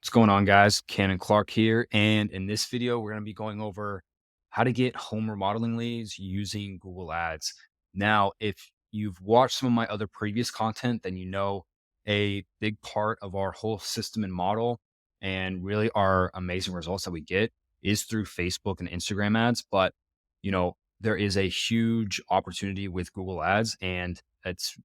What's going on, guys? Ken and Clark here. And in this video, we're going to be going over how to get home remodeling leads using Google Ads. Now, if you've watched some of my other previous content, then you know a big part of our whole system and model and really our amazing results that we get is through Facebook and Instagram ads. But, there is a huge opportunity with Google Ads, and it's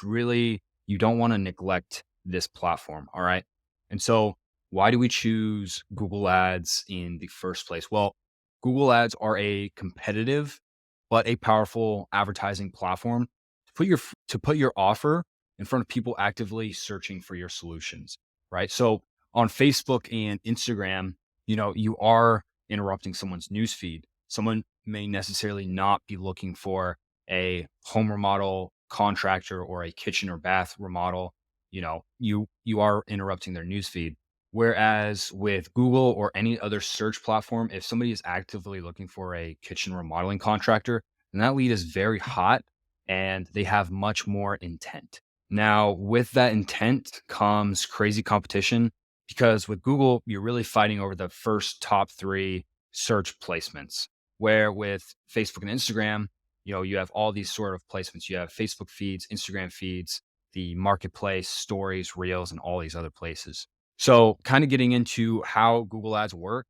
really, you don't want to neglect this platform. All right. And so, why do we choose Google Ads in the first place? Well, Google Ads are a competitive but a powerful advertising platform to put your offer in front of people actively searching for your solutions, right? So on Facebook and Instagram, you are interrupting someone's newsfeed. Someone may necessarily not be looking for a home remodel contractor or a kitchen or bath remodel. You are interrupting their newsfeed. Whereas with Google or any other search platform, if somebody is actively looking for a kitchen remodeling contractor, then that lead is very hot and they have much more intent. Now, with that intent comes crazy competition because with Google, you're really fighting over the first top three search placements. Where with Facebook and Instagram, you have all these sort of placements. You have Facebook feeds, Instagram feeds, the marketplace, stories, reels, and all these other places. So, kind of getting into how Google Ads work,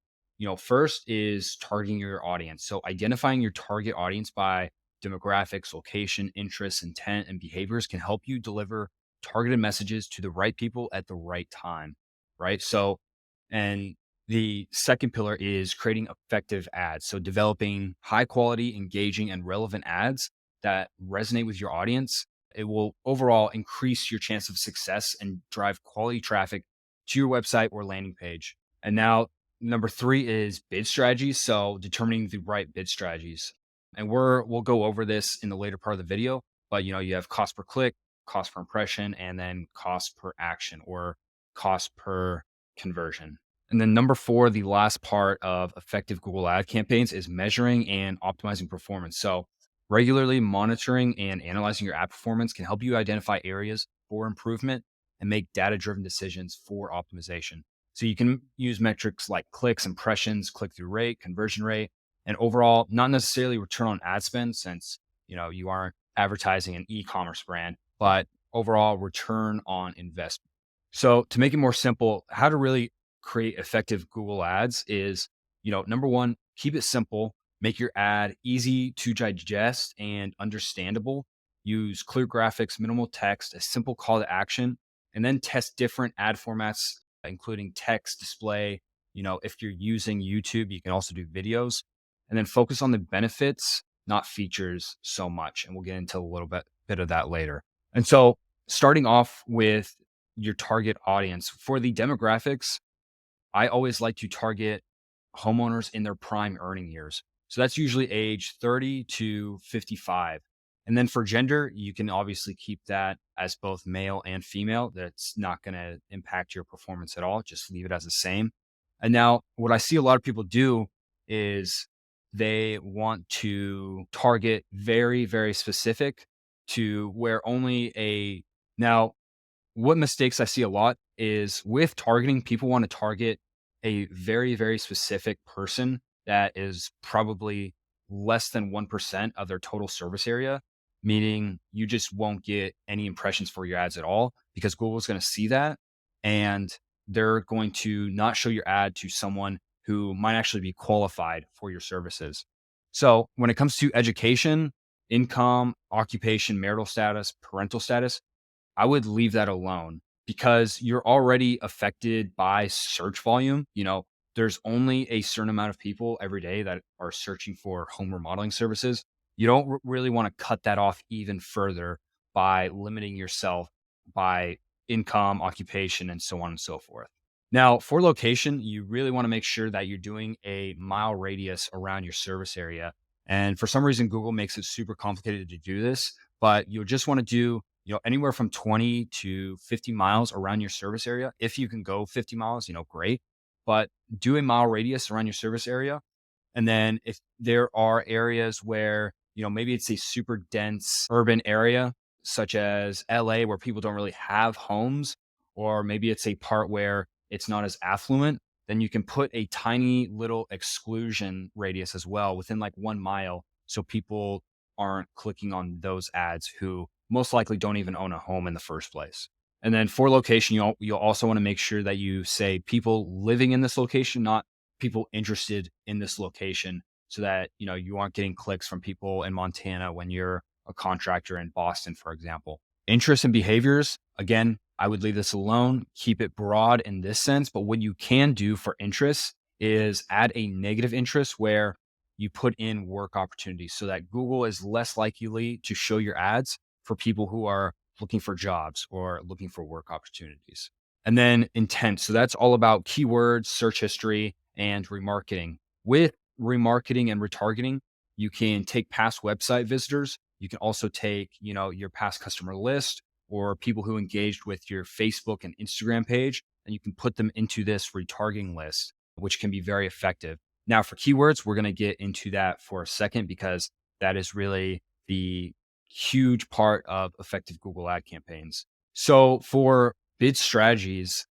first is targeting your audience. So, identifying your target audience by demographics, location, interests, intent, and behaviors can help you deliver targeted messages to the right people at the right time, right? So, and the second pillar is creating effective ads. So, developing high quality, engaging, and relevant ads that resonate with your audience. It will overall increase your chance of success and drive quality traffic to your website or landing page. And now, number three is bid strategies. So, determining the right bid strategies. And we'll go over this in the later part of the video, but you have cost per click, cost per impression, and then cost per action or cost per conversion. And then number four, the last part of effective Google ad campaigns is measuring and optimizing performance. So regularly monitoring and analyzing your ad performance can help you identify areas for improvement and make data-driven decisions for optimization. So you can use metrics like clicks, impressions, click-through rate, conversion rate, and overall, not necessarily return on ad spend since, you aren't advertising an e-commerce brand, but overall return on investment. So to make it more simple, how to really create effective Google ads is, number one, keep it simple, make your ad easy to digest and understandable. Use clear graphics, minimal text, a simple call to action, and then test different ad formats, including text, display. If you're using YouTube, you can also do videos, and then focus on the benefits, not features so much. And we'll get into a little bit of that later. And so starting off with your target audience for the demographics, I always like to target homeowners in their prime earning years. So that's usually age 30 to 55. And then for gender, you can obviously keep that as both male and female. That's not going to impact your performance at all. Just leave it as the same. And now, what I see a lot of people do is they want to target very, very specific to where only a now, what mistakes I see a lot is with targeting, people want to target a very, very specific person that is probably less than 1% of their total service area, meaning you just won't get any impressions for your ads at all because Google's going to see that and they're going to not show your ad to someone who might actually be qualified for your services. So when it comes to education, income, occupation, marital status, parental status, I would leave that alone because you're already affected by search volume. There's only a certain amount of people every day that are searching for home remodeling services. You don't really want to cut that off even further by limiting yourself by income, occupation, and so on and so forth. Now, for location, you really want to make sure that you're doing a mile radius around your service area. And for some reason, Google makes it super complicated to do this, but you'll just want to do anywhere from 20 to 50 miles around your service area. If you can go 50 miles, great, but do a mile radius around your service area. And then if there are areas where, maybe it's a super dense urban area, such as LA, where people don't really have homes, or maybe it's a part where it's not as affluent, then you can put a tiny little exclusion radius as well within like 1 mile. So people aren't clicking on those ads who most likely don't even own a home in the first place. And then for location, you'll also want to make sure that you say people living in this location, not people interested in this location, so that you aren't getting clicks from people in Montana when you're a contractor in Boston, for example. Interests and behaviors, again, I would leave this alone, keep it broad in this sense. But what you can do for interests is add a negative interest where you put in work opportunities so that Google is less likely to show your ads for people who are looking for jobs or looking for work opportunities. And then intent. So that's all about keywords, search history, and remarketing. With remarketing and retargeting, you can take past website visitors. You can also take, your past customer list or people who engaged with your Facebook and Instagram page, and you can put them into this retargeting list, which can be very effective. Now, for keywords, we're going to get into that for a second because that is really the huge part of effective Google ad campaigns. So, for bid strategies,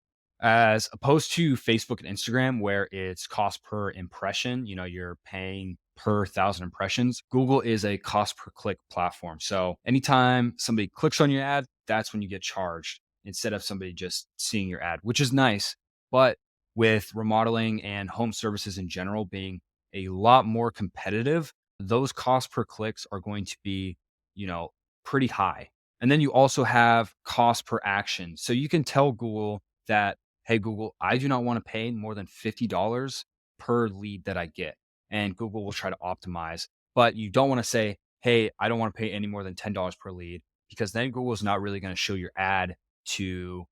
as opposed to Facebook and Instagram, where it's cost per impression, you're paying per thousand impressions. Google is a cost per click platform. So anytime somebody clicks on your ad, that's when you get charged instead of somebody just seeing your ad, which is nice. But with remodeling and home services in general being a lot more competitive, those cost per clicks are going to be, you know, pretty high. And then you also have cost per action. So you can tell Google that, hey, Google, I do not want to pay more than $50 per lead that I get. And Google will try to optimize. But you don't want to say, hey, I don't want to pay any more than $10 per lead, because then Google is not really going to show your ad to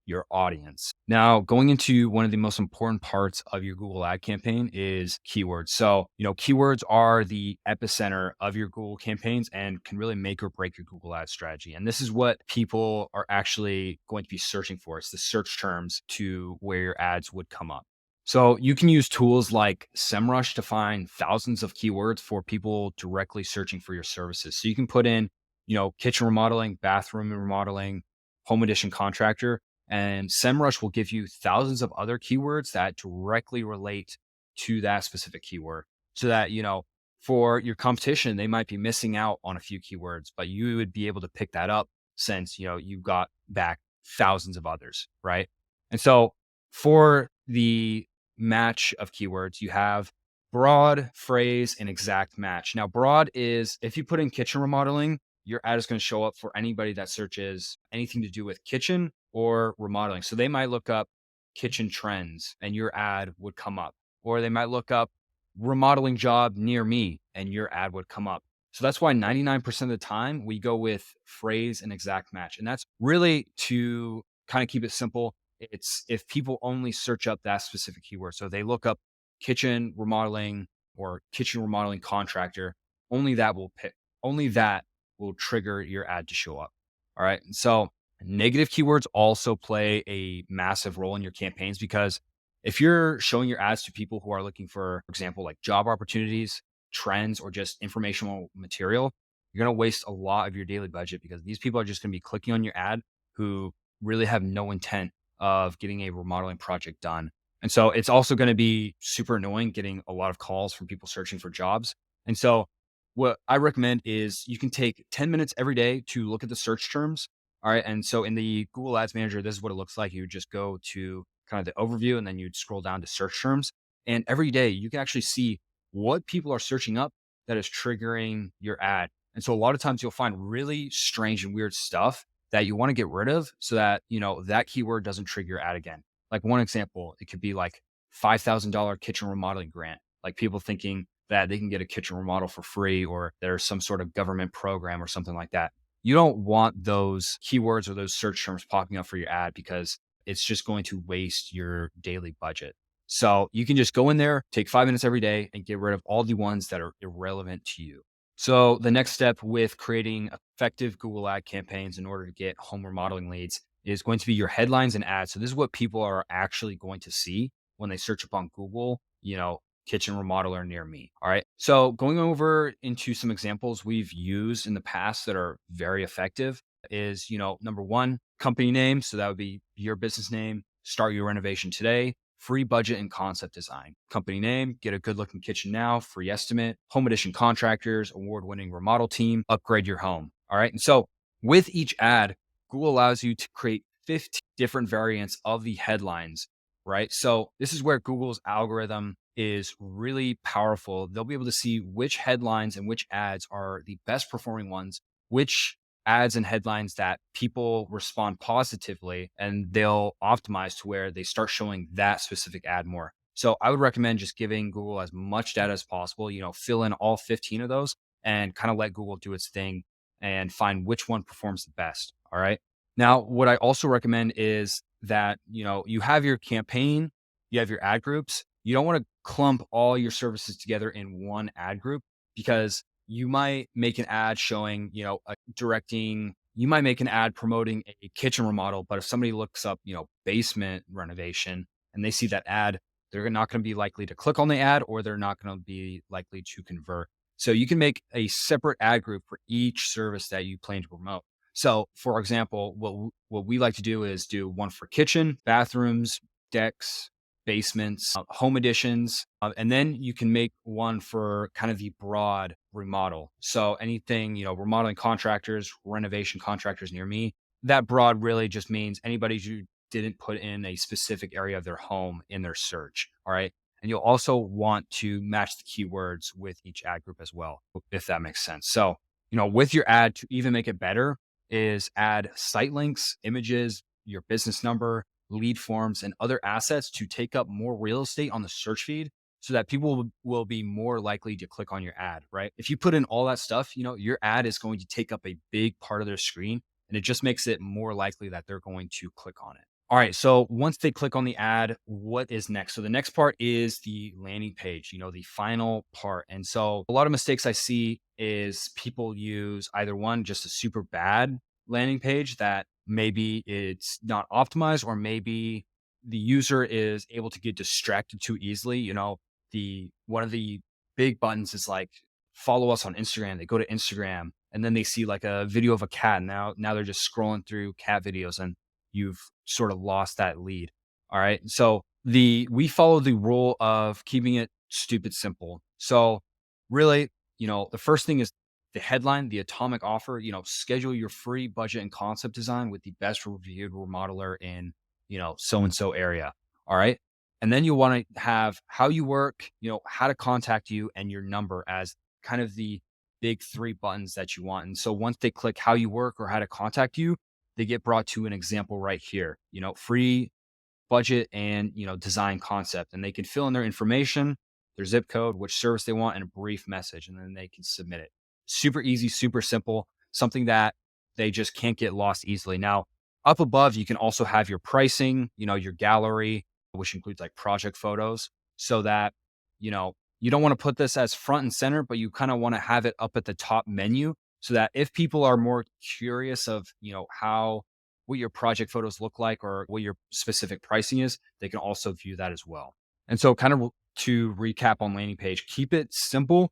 your audience. Now, going into one of the most important parts of your Google ad campaign is keywords. So, keywords are the epicenter of your Google campaigns and can really make or break your Google ad strategy. And this is what people are actually going to be searching for. It's the search terms to where your ads would come up. So you can use tools like SEMrush to find thousands of keywords for people directly searching for your services. So you can put in, kitchen remodeling, bathroom remodeling, home addition contractor, and SEMrush will give you thousands of other keywords that directly relate to that specific keyword, so that, for your competition, they might be missing out on a few keywords, but you would be able to pick that up since, you got back thousands of others, right? And so for the match of keywords, you have broad, phrase, and exact match. Now, broad is if you put in kitchen remodeling, your ad is going to show up for anybody that searches anything to do with kitchen or remodeling. So they might look up kitchen trends and your ad would come up, or they might look up remodeling job near me and your ad would come up. So that's why 99% of the time we go with phrase and exact match. And that's really to kind of keep it simple. It's if people only search up that specific keyword. So they look up kitchen remodeling or kitchen remodeling contractor, only that will trigger your ad to show up. All right. And so negative keywords also play a massive role in your campaigns, because if you're showing your ads to people who are looking for example, like job opportunities, trends, or just informational material, you're going to waste a lot of your daily budget, because these people are just going to be clicking on your ad who really have no intent of getting a remodeling project done. And so it's also going to be super annoying getting a lot of calls from people searching for jobs. And so what I recommend is you can take 10 minutes every day to look at the search terms. All right. And so in the Google Ads Manager, this is what it looks like. You would just go to kind of the overview and then you'd scroll down to search terms. And every day you can actually see what people are searching up that is triggering your ad. And so a lot of times you'll find really strange and weird stuff that you want to get rid of so that, that keyword doesn't trigger your ad again. Like one example, it could be like $5,000 kitchen remodeling grant, like people thinking that they can get a kitchen remodel for free, or there's some sort of government program or something like that. You don't want those keywords or those search terms popping up for your ad, because it's just going to waste your daily budget. So you can just go in there, take 5 minutes every day and get rid of all the ones that are irrelevant to you. So the next step with creating effective Google ad campaigns in order to get home remodeling leads is going to be your headlines and ads. So this is what people are actually going to see when they search up on Google, kitchen remodeler near me. All right. So going over into some examples we've used in the past that are very effective is, number one, company name. So that would be your business name, start your renovation today, free budget and concept design. Company name, get a good looking kitchen now, free estimate, home edition contractors, award winning remodel team, upgrade your home. All right. And so with each ad, Google allows you to create 15 different variants of the headlines, right? So this is where Google's algorithm is really powerful. They'll be able to see which headlines and which ads are the best performing ones, which ads and headlines that people respond positively, and they'll optimize to where they start showing that specific ad more. So I would recommend just giving Google as much data as possible, fill in all 15 of those and kind of let Google do its thing and find which one performs the best. All right. Now, what I also recommend is that, you have your campaign, you have your ad groups. You don't want to clump all your services together in one ad group because you might make an ad showing, you might make an ad promoting a kitchen remodel, but if somebody looks up, basement renovation and they see that ad, they're not going to be likely to click on the ad or they're not going to be likely to convert. So you can make a separate ad group for each service that you plan to promote. So, for example, what we like to do is do one for kitchen, bathrooms, decks, basements, home additions, and then you can make one for kind of the broad remodel. So anything, remodeling contractors, renovation contractors near me, that broad really just means anybody who didn't put in a specific area of their home in their search. All right. And you'll also want to match the keywords with each ad group as well, if that makes sense. So, with your ad to even make it better is add site links, images, your business number, lead forms, and other assets to take up more real estate on the search feed so that people will be more likely to click on your ad, right? If you put in all that stuff, your ad is going to take up a big part of their screen and it just makes it more likely that they're going to click on it. All right. So once they click on the ad, what is next? So the next part is the landing page, the final part. And so a lot of mistakes I see is people use either one, just a super bad landing page that maybe it's not optimized, or maybe the user is able to get distracted too easily. The one of the big buttons is like follow us on Instagram. They go to Instagram and then they see like a video of a cat. Now they're just scrolling through cat videos and you've sort of lost that lead. All right. So we follow the rule of keeping it stupid simple. So really, the first thing is the headline, the atomic offer, schedule your free budget and concept design with the best reviewed remodeler in, so and so area. All right. And then you want to have how you work, how to contact you and your number as kind of the big three buttons that you want. And so once they click how you work or how to contact you, they get brought to an example right here, free budget and, design concept, and they can fill in their information, their zip code, which service they want, and a brief message, and then they can submit it. Super easy, super simple, something that they just can't get lost easily. Now, up above, you can also have your pricing, your gallery, which includes like project photos, so that, you don't want to put this as front and center, but you kind of want to have it up at the top menu so that if people are more curious of, what your project photos look like or what your specific pricing is, they can also view that as well. And so kind of to recap on landing page, keep it simple,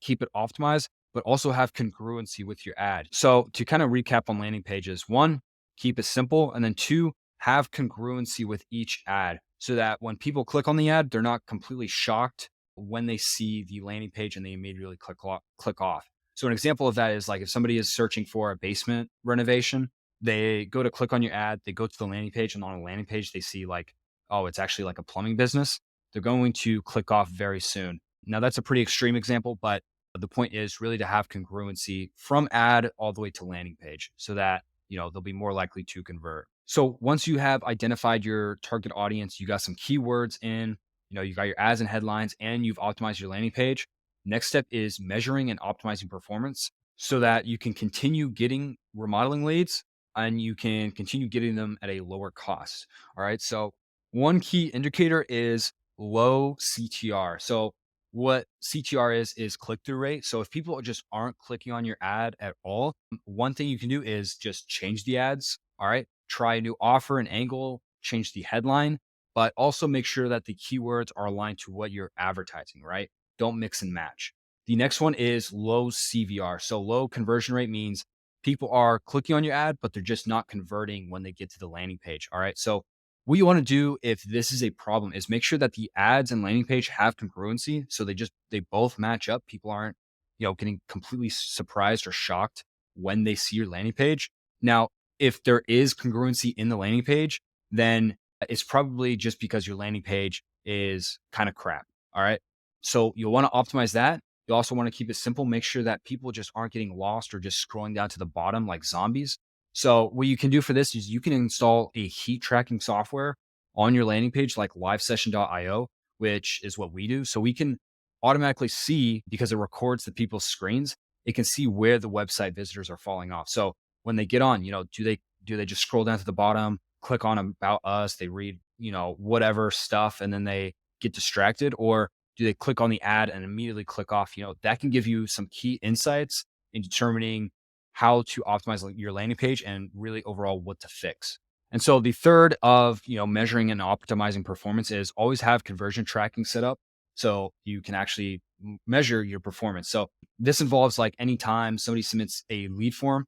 keep it optimized, but also have congruency with your ad. So to kind of recap on landing pages, one, keep it simple. And then two, have congruency with each ad so that when people click on the ad, they're not completely shocked when they see the landing page and they immediately click off. So an example of that is like if somebody is searching for a basement renovation, they go to click on your ad, they go to the landing page, and on a landing page, they see like, oh, it's actually like a plumbing business. They're going to click off very soon. Now, that's a pretty extreme example, but the point is really to have congruency from ad all the way to landing page so that, they'll be more likely to convert. So once you have identified your target audience, you got some keywords in, you got your ads and headlines, and you've optimized your landing page. Next step is measuring and optimizing performance so that you can continue getting remodeling leads and you can continue getting them at a lower cost. All right. So one key indicator is low CTR. So what CTR is click-through rate. So if people just aren't clicking on your ad at all, one thing you can do is just change the ads. All right. Try a new offer and angle, change the headline, but also make sure that the keywords are aligned to what you're advertising, right? Don't mix and match. The next one is low CVR. So low conversion rate means people are clicking on your ad, but they're just not converting when they get to the landing page. All right. So what you want to do if this is a problem is make sure that the ads and landing page have congruency. So they both match up. People aren't, getting completely surprised or shocked when they see your landing page. Now, if there is congruency in the landing page, then it's probably just because your landing page is kind of crap. All right. So you'll want to optimize that. You also want to keep it simple. Make sure that people just aren't getting lost or just scrolling down to the bottom like zombies. So what you can do for this is you can install a heat tracking software on your landing page like livesession.io, which is what we do. So we can automatically see, because it records the people's screens, it can see where the website visitors are falling off. So when they get on, do they just scroll down to the bottom, click on about us, they read, whatever stuff, and then they get distracted, or do they click on the ad and immediately click off? That can give you some key insights in determining how to optimize your landing page and really overall what to fix. And so the third of, measuring and optimizing performance is always have conversion tracking set up so you can actually measure your performance. So this involves like anytime somebody submits a lead form,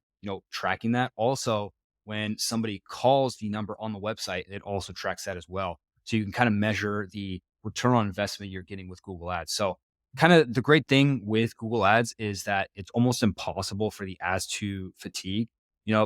tracking that. Also, when somebody calls the number on the website, it also tracks that as well. So you can kind of measure the return on investment you're getting with Google Ads. So kind of the great thing with Google Ads is that it's almost impossible for the ads to fatigue,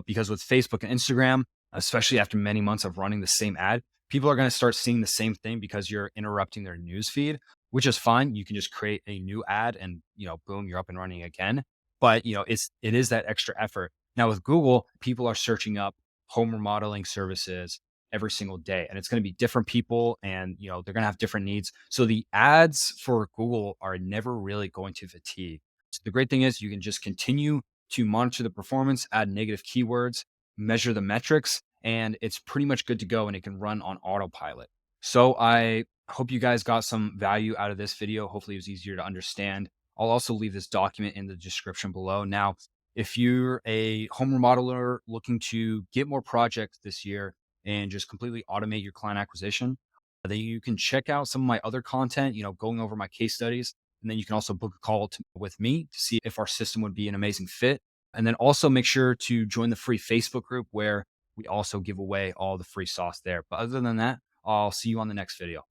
because with Facebook and Instagram, especially after many months of running the same ad, people are going to start seeing the same thing because you're interrupting their news feed, which is fine. You can just create a new ad and, boom, you're up and running again. But, it is that extra effort. Now with Google, people are searching up home remodeling services every single day, and it's going to be different people, and they're going to have different needs. So the ads for Google are never really going to fatigue. So the great thing is you can just continue to monitor the performance, add negative keywords, measure the metrics, and it's pretty much good to go, and it can run on autopilot. So I hope you guys got some value out of this video. Hopefully it was easier to understand. I'll also leave this document in the description below. Now, if you're a home remodeler looking to get more projects this year and just completely automate your client acquisition, then you can check out some of my other content, going over my case studies. And then you can also book a call with me to see if our system would be an amazing fit. And then also make sure to join the free Facebook group where we also give away all the free sauce there. But other than that, I'll see you on the next video.